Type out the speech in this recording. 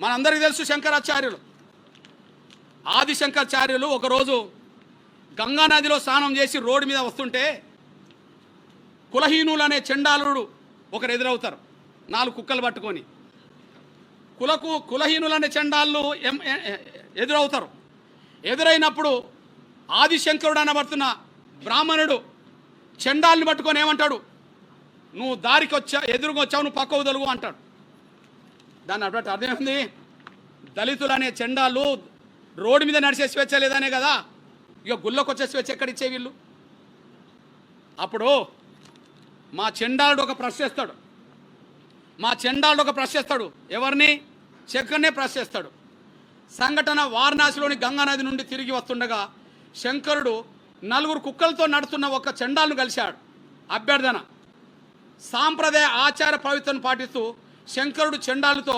మనందరికీ తెలుసు శంకరాచార్యులు, ఆదిశంకరాచార్యులు ఒకరోజు గంగానదిలో స్నానం చేసి రోడ్డు మీద వస్తుంటే కులహీనులు అనే చండాలుడు ఒకరు ఎదురవుతారు, 4 కుక్కలు పట్టుకొని. కులహీనులు అనే చండాలు ఎదురవుతారు. ఎదురైనప్పుడు ఆదిశంకరుడు అనబడుతున్న బ్రాహ్మణుడు చండాల్ని పట్టుకొని ఏమంటాడు, నువ్వు దారికి ఎదురుగా వచ్చావు, నువ్వు పక్కకు తొలుగు అంటాడు. దాన్ని అన్నట్టు అర్థమైంది, దళితులు అనే చండాలు రోడ్డు మీద నడిచే స్వేచ్ఛ లేదనే కదా, ఇక గుళ్ళకు వచ్చే స్వేచ్ఛ ఎక్కడిచ్చే వీళ్ళు. అప్పుడు మా చండాలుడు ఒక ప్రశ్నిస్తాడు, ఎవరిని? శంకర్నే ప్రశ్నిస్తాడు. సంఘటన వారణాసిలోని గంగానది నుండి తిరిగి వస్తుండగా శంకరుడు 4 కుక్కలతో నడుస్తున్న ఒక చండాలను కలిశాడు. అభ్యర్థన సాంప్రదాయ ఆచార పవిత్రను పాటిస్తూ శంకరుడు చండాలతో